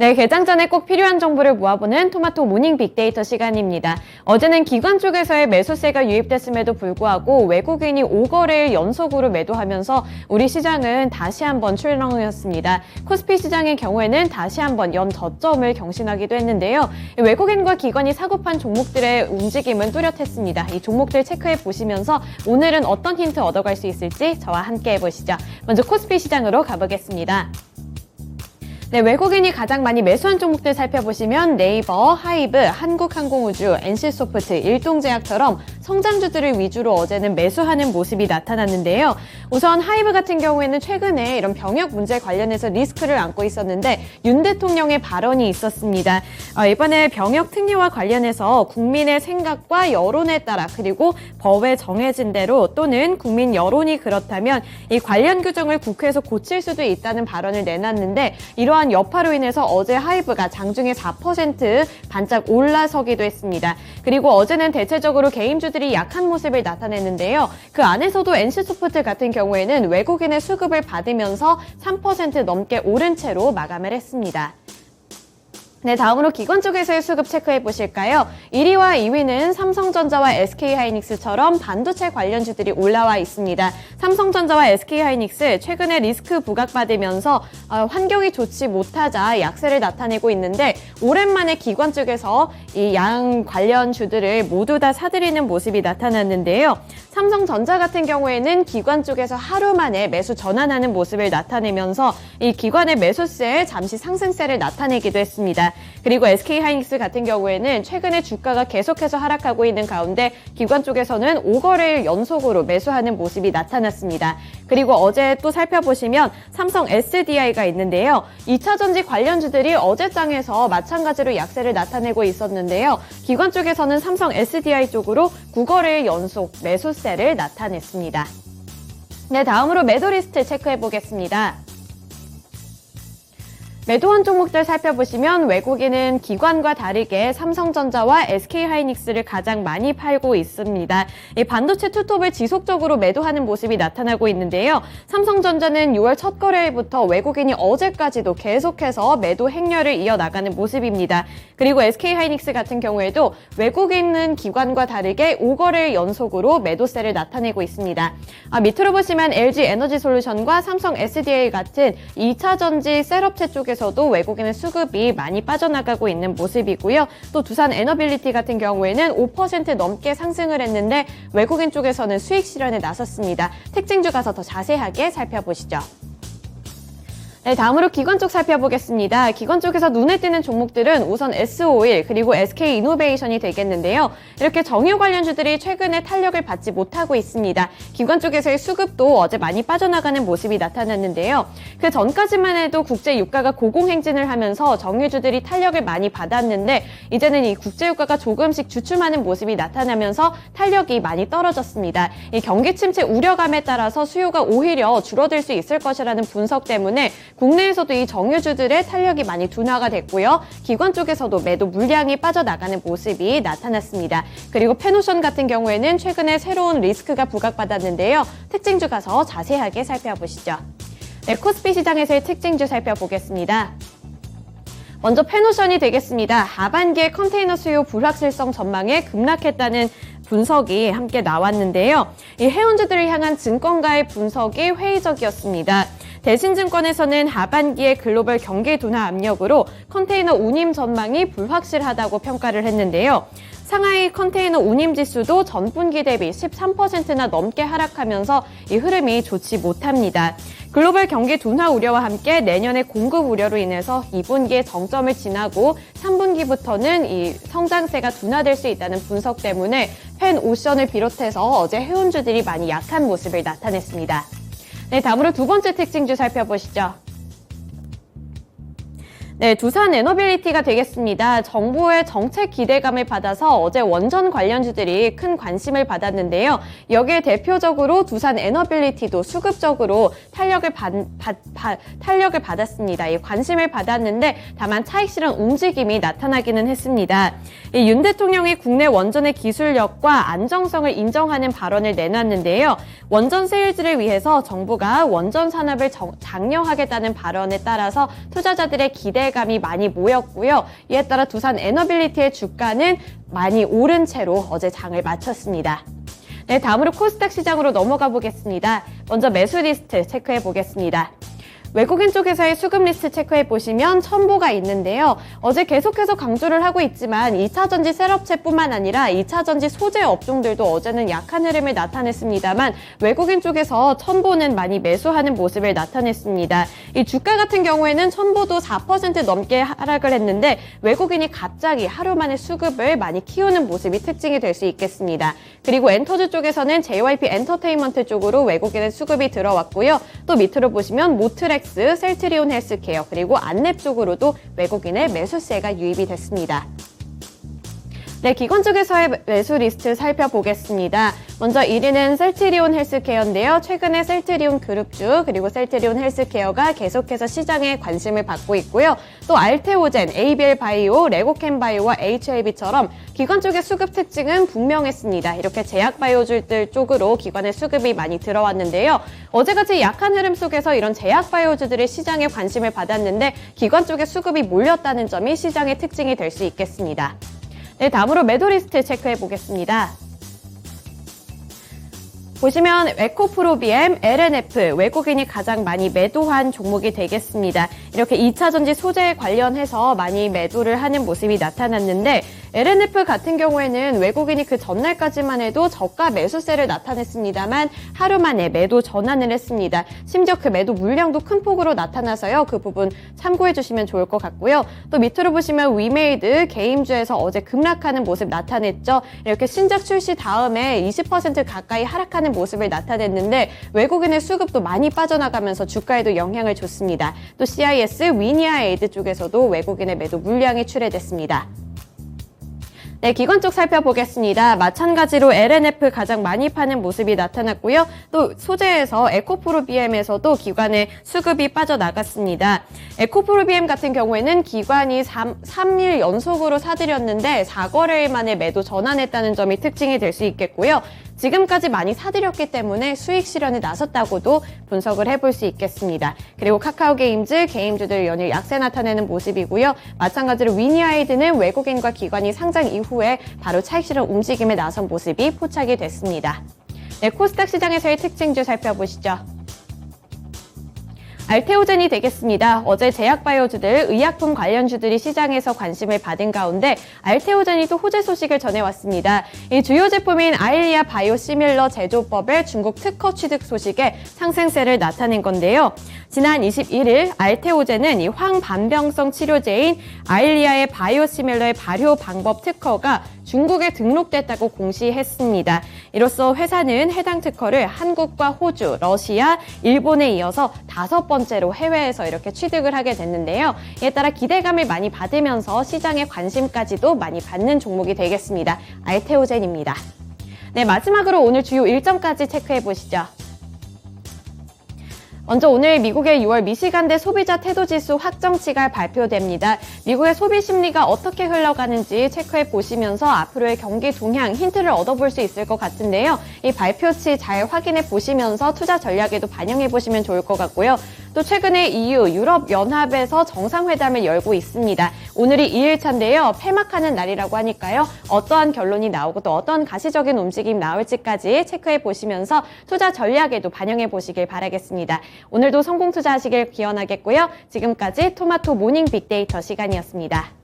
네, 개장 전에 꼭 필요한 정보를 모아보는 토마토 모닝 빅데이터 시간입니다. 어제는 기관 쪽에서의 매수세가 유입됐음에도 불구하고 외국인이 5거래일 연속으로 매도하면서 우리 시장은 다시 한번 출렁이었습니다. 코스피 시장의 경우에는 다시 한번 연 저점을 경신하기도 했는데요. 외국인과 기관이 사고판 종목들의 움직임은 뚜렷했습니다. 이 종목들 체크해 보시면서 오늘은 어떤 힌트 얻어갈 수 있을지 저와 함께 해보시죠. 먼저 코스피 시장으로 가보겠습니다. 네, 외국인이 가장 많이 매수한 종목들 살펴보시면 네이버, 하이브, 한국항공우주, NC소프트, 일동제약처럼 성장주들을 위주로 어제는 매수하는 모습이 나타났는데요. 우선 하이브 같은 경우에는 최근에 이런 병역 문제 관련해서 리스크를 안고 있었는데 윤 대통령의 발언이 있었습니다. 이번에 병역 특례와 관련해서 국민의 생각과 여론에 따라 그리고 법에 정해진 대로 또는 국민 여론이 그렇다면 이 관련 규정을 국회에서 고칠 수도 있다는 발언을 내놨는데 이러한 여파로 인해서 어제 하이브가 장중에 4% 반짝 올라서기도 했습니다. 그리고 어제는 대체적으로 개인주들이 약한 모습을 나타냈는데요. 그 안에서도 NC소프트 같은 경우에는 외국인의 수급을 받으면서 3% 넘게 오른 채로 마감을 했습니다. 네, 다음으로 기관 쪽에서의 수급 체크해 보실까요? 1위와 2위는 삼성전자와 SK하이닉스처럼 반도체 관련주들이 올라와 있습니다. 삼성전자와 SK하이닉스 최근에 리스크 부각받으면서 환경이 좋지 못하자 약세를 나타내고 있는데 오랜만에 기관 쪽에서 이 양 관련주들을 모두 다 사들이는 모습이 나타났는데요. 삼성전자 같은 경우에는 기관 쪽에서 하루 만에 매수 전환하는 모습을 나타내면서 이 기관의 매수세 잠시 상승세를 나타내기도 했습니다. 그리고 SK하이닉스 같은 경우에는 최근에 주가가 계속해서 하락하고 있는 가운데 기관 쪽에서는 5거래일 연속으로 매수하는 모습이 나타났습니다. 그리고 어제 또 살펴보시면 삼성 SDI가 있는데요. 2차전지 관련주들이 어제장에서 마찬가지로 약세를 나타내고 있었는데요. 기관 쪽에서는 삼성 SDI 쪽으로 9거래일 연속 매수세를 나타냈습니다. 네, 다음으로 매도 리스트 체크해 보겠습니다. 매도한 종목들 살펴보시면 외국인은 기관과 다르게 삼성전자와 SK하이닉스를 가장 많이 팔고 있습니다. 이 반도체 투톱을 지속적으로 매도하는 모습이 나타나고 있는데요. 삼성전자는 6월 첫 거래일부터 외국인이 어제까지도 계속해서 매도 행렬을 이어나가는 모습입니다. 그리고 SK하이닉스 같은 경우에도 외국인은 기관과 다르게 5거래일 연속으로 매도세를 나타내고 있습니다. 밑으로 보시면 LG에너지솔루션과 삼성 SDI 같은 2차전지 셀업체 쪽에 에서도 외국인의 수급이 많이 빠져나가고 있는 모습이고요. 또 두산 에너빌리티 같은 경우에는 5% 넘게 상승을 했는데 외국인 쪽에서는 수익 실현에 나섰습니다. 특징주 가서 더 자세하게 살펴보시죠. 네, 다음으로 기관 쪽 살펴보겠습니다. 기관 쪽에서 눈에 띄는 종목들은 우선 S-오일 그리고 SK이노베이션이 되겠는데요. 이렇게 정유 관련주들이 최근에 탄력을 받지 못하고 있습니다. 기관 쪽에서의 수급도 어제 많이 빠져나가는 모습이 나타났는데요. 그 전까지만 해도 국제 유가가 고공행진을 하면서 정유주들이 탄력을 많이 받았는데 이제는 이 국제 유가가 조금씩 주춤하는 모습이 나타나면서 탄력이 많이 떨어졌습니다. 이 경기 침체 우려감에 따라서 수요가 오히려 줄어들 수 있을 것이라는 분석 때문에 국내에서도 이 정유주들의 탄력이 많이 둔화가 됐고요. 기관 쪽에서도 매도 물량이 빠져나가는 모습이 나타났습니다. 그리고 페노션 같은 경우에는 최근에 새로운 리스크가 부각받았는데요. 특징주 가서 자세하게 살펴보시죠. 네, 코스피 시장에서의 특징주 살펴보겠습니다. 먼저 페노션이 되겠습니다. 하반기에 컨테이너 수요 불확실성 전망에 급락했다는 분석이 함께 나왔는데요. 이 해운주들을 향한 증권가의 분석이 회의적이었습니다. 대신증권에서는 하반기의 글로벌 경기 둔화 압력으로 컨테이너 운임 전망이 불확실하다고 평가를 했는데요. 상하이 컨테이너 운임 지수도 전분기 대비 13%나 넘게 하락하면서 이 흐름이 좋지 못합니다. 글로벌 경기 둔화 우려와 함께 내년의 공급 우려로 인해서 2분기에 정점을 지나고 3분기부터는 이 성장세가 둔화될 수 있다는 분석 때문에 펜오션을 비롯해서 어제 해운주들이 많이 약한 모습을 나타냈습니다. 네, 다음으로 두 번째 특징주 살펴보시죠. 네, 두산 에너빌리티가 되겠습니다. 정부의 정책 기대감을 받아서 어제 원전 관련주들이 큰 관심을 받았는데요. 여기에 대표적으로 두산 에너빌리티도 수급적으로 탄력을 받았습니다. 이 관심을 받았는데 다만 차익 실현 움직임이 나타나기는 했습니다. 윤 대통령이 국내 원전의 기술력과 안정성을 인정하는 발언을 내놨는데요. 원전 세일즈를 위해서 정부가 원전 산업을 장려하겠다는 발언에 따라서 투자자들의 기대가 기대감이 많이 모였고요. 이에 따라 두산 에너빌리티의 주가는 많이 오른 채로 어제 장을 마쳤습니다. 네, 다음으로 코스닥 시장으로 넘어가 보겠습니다. 먼저 매수 리스트 체크해 보겠습니다. 외국인 쪽에서의 수급 리스트 체크해 보시면 첨보가 있는데요. 어제 계속해서 강조를 하고 있지만 2차전지 셀업체뿐만 아니라 2차전지 소재 업종들도 어제는 약한 흐름을 나타냈습니다만 외국인 쪽에서 첨보는 많이 매수하는 모습을 나타냈습니다. 이 주가 같은 경우에는 첨보도 4% 넘게 하락을 했는데 외국인이 갑자기 하루 만에 수급을 많이 키우는 모습이 특징이 될 수 있겠습니다. 그리고 엔터주 쪽에서는 JYP 엔터테인먼트 쪽으로 외국인의 수급이 들어왔고요. 또 밑으로 보시면 모트렉 셀트리온 헬스케어 그리고 안랩 쪽으로도 외국인의 매수세가 유입이 됐습니다. 네, 기관 쪽에서의 매수 리스트 살펴보겠습니다. 먼저 1위는 셀트리온 헬스케어인데요. 최근에 셀트리온 그룹주 그리고 셀트리온 헬스케어가 계속해서 시장에 관심을 받고 있고요. 또 알테오젠, ABL 바이오, 레고캠 바이오와 HLB처럼 기관 쪽의 수급 특징은 분명했습니다. 이렇게 제약 바이오주들 쪽으로 기관의 수급이 많이 들어왔는데요. 어제같이 약한 흐름 속에서 이런 제약 바이오주들이 시장에 관심을 받았는데 기관 쪽의 수급이 몰렸다는 점이 시장의 특징이 될 수 있겠습니다. 네, 다음으로 매도 리스트 체크해 보겠습니다. 보시면 에코프로비엠, LNF, 외국인이 가장 많이 매도한 종목이 되겠습니다. 이렇게 2차전지 소재에 관련해서 많이 매도를 하는 모습이 나타났는데 LNF 같은 경우에는 외국인이 그 전날까지만 해도 저가 매수세를 나타냈습니다만 하루 만에 매도 전환을 했습니다. 심지어 그 매도 물량도 큰 폭으로 나타나서요. 그 부분 참고해 주시면 좋을 것 같고요. 또 밑으로 보시면 위메이드, 게임주에서 어제 급락하는 모습 나타냈죠. 이렇게 신작 출시 다음에 20% 가까이 하락하는 모습을 나타냈는데 외국인의 수급도 많이 빠져나가면서 주가에도 영향을 줬습니다. 또 CIS, 위니아에이드 쪽에서도 외국인의 매도 물량이 출회됐습니다. 네, 기관 쪽 살펴보겠습니다. 마찬가지로 LNF 가장 많이 파는 모습이 나타났고요. 또 소재에서 에코프로비엠에서도 기관의 수급이 빠져나갔습니다. 에코프로비엠 같은 경우에는 기관이 3일 연속으로 사들였는데 4거래일 만에 매도 전환했다는 점이 특징이 될 수 있겠고요. 지금까지 많이 사들였기 때문에 수익 실현에 나섰다고도 분석을 해볼 수 있겠습니다. 그리고 카카오게임즈, 게임주들 연일 약세 나타내는 모습이고요. 마찬가지로 위니아이드는 외국인과 기관이 상장 이후에 바로 차익 실현 움직임에 나선 모습이 포착이 됐습니다. 네, 코스닥 시장에서의 특징주 살펴보시죠. 알테오젠이 되겠습니다. 어제 제약바이오주들, 의약품 관련주들이 시장에서 관심을 받은 가운데 알테오젠이 또 호재 소식을 전해왔습니다. 이 주요 제품인 아일리아 바이오시밀러 제조법의 중국 특허 취득 소식에 상승세를 나타낸 건데요. 지난 21일 알테오젠은 이 황반병성 치료제인 아일리아의 바이오시밀러의 발효 방법 특허가 중국에 등록됐다고 공시했습니다. 이로써 회사는 해당 특허를 한국과 호주, 러시아, 일본에 이어서 5번째로 해외에서 이렇게 취득을 하게 됐는데요. 이에 따라 기대감을 많이 받으면서 시장의 관심까지도 많이 받는 종목이 되겠습니다. 알테오젠입니다. 네, 마지막으로 오늘 주요 일정까지 체크해 보시죠. 먼저 오늘 미국의 6월 미시간대 소비자 태도지수 확정치가 발표됩니다. 미국의 소비 심리가 어떻게 흘러가는지 체크해 보시면서 앞으로의 경기 동향 힌트를 얻어볼 수 있을 것 같은데요. 이 발표치 잘 확인해 보시면서 투자 전략에도 반영해 보시면 좋을 것 같고요. 또 최근에 EU, 유럽연합에서 정상회담을 열고 있습니다. 오늘이 2일차인데요. 폐막하는 날이라고 하니까요. 어떠한 결론이 나오고 또 어떤 가시적인 움직임 나올지까지 체크해 보시면서 투자 전략에도 반영해 보시길 바라겠습니다. 오늘도 성공 투자하시길 기원하겠고요. 지금까지 토마토 모닝 빅데이터 시간이었습니다.